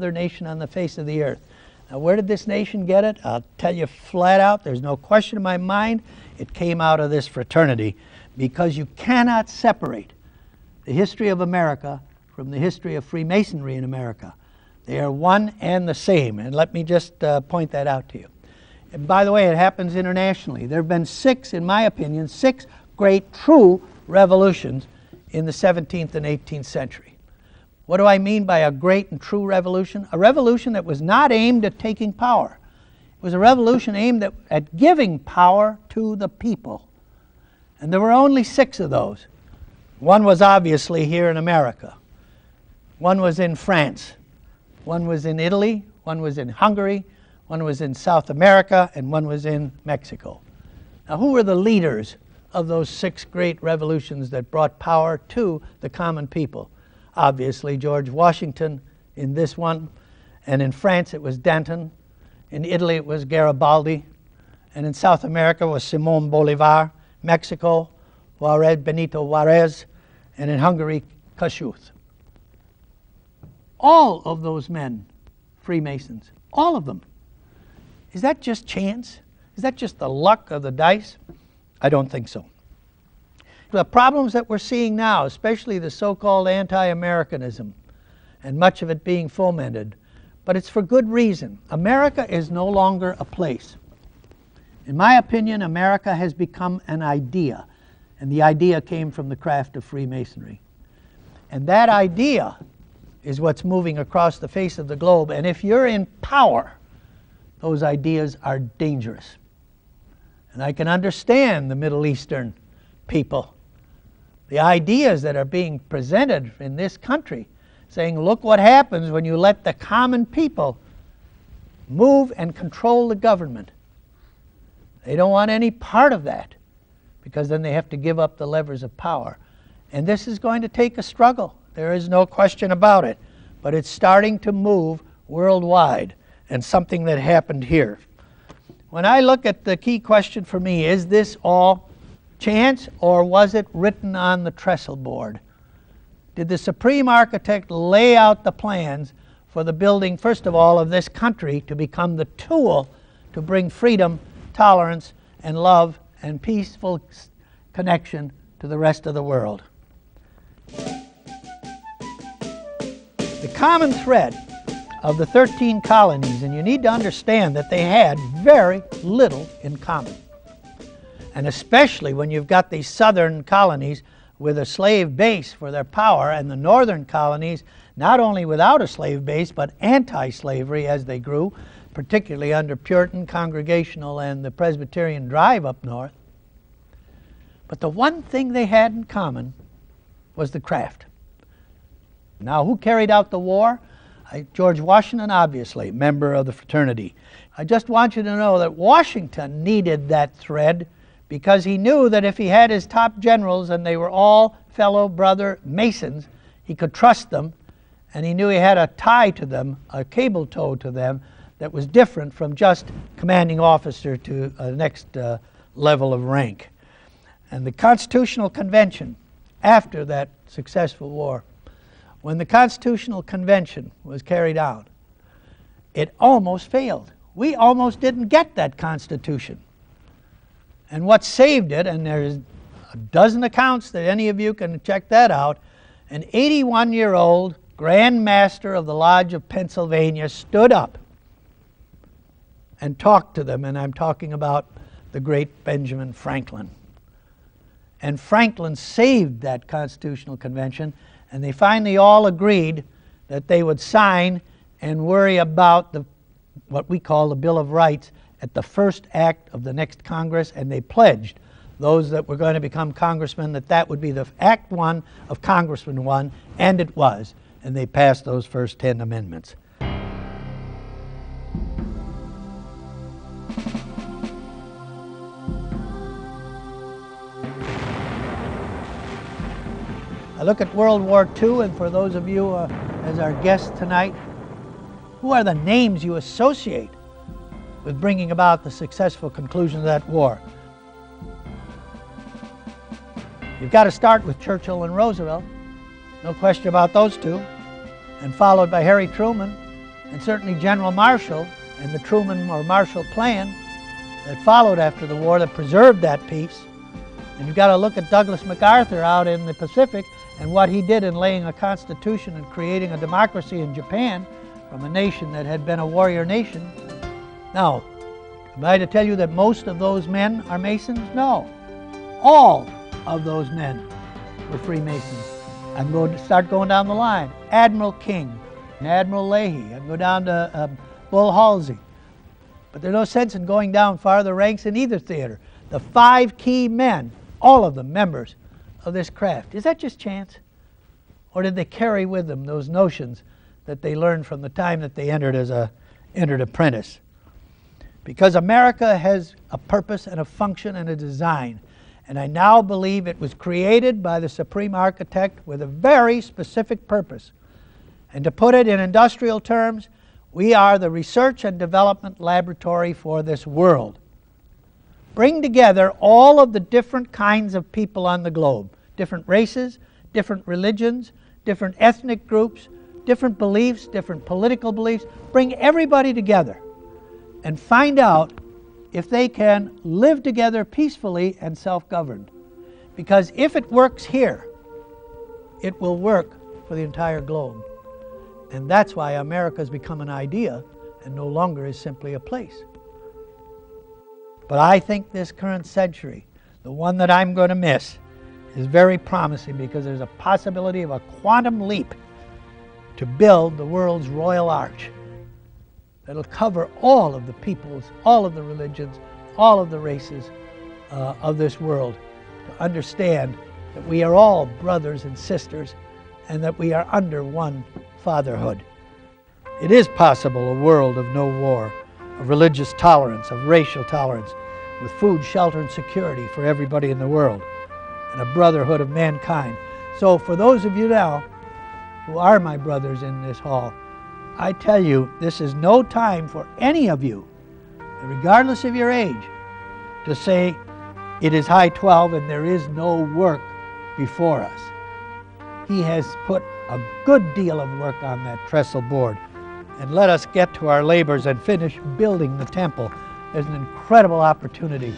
other nation on the face of the earth. Now, where did this nation get it? I'll tell you flat out, there's no question in my mind, it came out of this fraternity, because you cannot separate the history of America from the history of Freemasonry in America. They are one and the same, and let me just point that out to you. And by the way, it happens internationally. There have been six, in my opinion, six great true revolutions in the 17th and 18th century. What do I mean by a great and true revolution? A revolution that was not aimed at taking power. It was a revolution aimed at giving power to the people. And there were only six of those. One was obviously here in America. One was in France. One was in Italy. One was in Hungary. One was in South America. And one was in Mexico. Now, who were the leaders of those six great revolutions that brought power to the common people? Obviously, George Washington in this one, and in France it was Danton, in Italy it was Garibaldi, and in South America it was Simón Bolívar, Mexico, Benito Juárez, and in Hungary, Kossuth. All of those men, Freemasons, all of them. Is that just chance? Is that just the luck of the dice? I don't think so. The problems that we're seeing now, especially the so-called anti-Americanism, and much of it being fomented, but it's for good reason. America is no longer a place. In my opinion, America has become an idea, and the idea came from the craft of Freemasonry. And that idea is what's moving across the face of the globe, and if you're in power, those ideas are dangerous. And I can understand the Middle Eastern people. The ideas that are being presented in this country, saying, look what happens when you let the common people move and control the government. They don't want any part of that, because then they have to give up the levers of power. And this is going to take a struggle. There is no question about it. But it's starting to move worldwide, and something that happened here. When I look at the key question for me, is this all chance, or was it written on the trestle board? Did the Supreme Architect lay out the plans for the building, first of all, of this country to become the tool to bring freedom, tolerance, and love and peaceful connection to the rest of the world? The common thread of the 13 colonies, and you need to understand that they had very little in common. And especially when you've got these southern colonies with a slave base for their power, and the northern colonies not only without a slave base but anti-slavery as they grew, particularly under Puritan, Congregational, and the Presbyterian drive up north. But the one thing they had in common was the craft. Now, who carried out the war? George Washington, obviously, member of the fraternity. I just want you to know that Washington needed that thread, because he knew that if he had his top generals and they were all fellow brother Masons, he could trust them, and he knew he had a tie to them, a cable tow to them, that was different from just commanding officer to a next level of rank. And the Constitutional Convention, after that successful war, when the Constitutional Convention was carried out, it almost failed. We almost didn't get that Constitution. And what saved it, and there's a dozen accounts that any of you can check that out, an 81-year-old Grand Master of the Lodge of Pennsylvania stood up and talked to them, and I'm talking about the great Benjamin Franklin. And Franklin saved that Constitutional Convention, and they finally all agreed that they would sign and worry about what we call the Bill of Rights at the first act of the next Congress, and they pledged those that were going to become congressmen that would be the Act 1 of Congressman 1, and it was, and they passed those first 10 amendments. I look at World War II, and for those of you as our guests tonight, who are the names you associate with bringing about the successful conclusion of that war? You've got to start with Churchill and Roosevelt, no question about those two, and followed by Harry Truman, and certainly General Marshall and the Truman or Marshall Plan that followed after the war that preserved that peace. And you've got to look at Douglas MacArthur out in the Pacific and what he did in laying a constitution and creating a democracy in Japan from a nation that had been a warrior nation. Now, am I to tell you that most of those men are Masons? No. All of those men were Freemasons. I'm going to start going down the line. Admiral King, Admiral Leahy. I can go down to Bull Halsey. But there's no sense in going down farther ranks in either theater. The 5 key men, all of them members of this craft. Is that just chance? Or did they carry with them those notions that they learned from the time that they entered apprentice? Because America has a purpose and a function and a design. And I now believe it was created by the Supreme Architect with a very specific purpose. And to put it in industrial terms, we are the research and development laboratory for this world. Bring together all of the different kinds of people on the globe, different races, different religions, different ethnic groups, different beliefs, different political beliefs. Bring everybody together and find out if they can live together peacefully and self-governed. Because if it works here, it will work for the entire globe. And that's why America has become an idea and no longer is simply a place. But I think this current century, the one that I'm going to miss, is very promising because there's a possibility of a quantum leap to build the world's royal arch that'll cover all of the peoples, all of the religions, all of the races of this world, to understand that we are all brothers and sisters and that we are under one fatherhood. It is possible a world of no war, of religious tolerance, of racial tolerance, with food, shelter, and security for everybody in the world, and a brotherhood of mankind. So for those of you now who are my brothers in this hall, I tell you, this is no time for any of you, regardless of your age, to say it is high 12 and there is no work before us. He has put a good deal of work on that trestle board. And let us get to our labors and finish building the temple. There's an incredible opportunity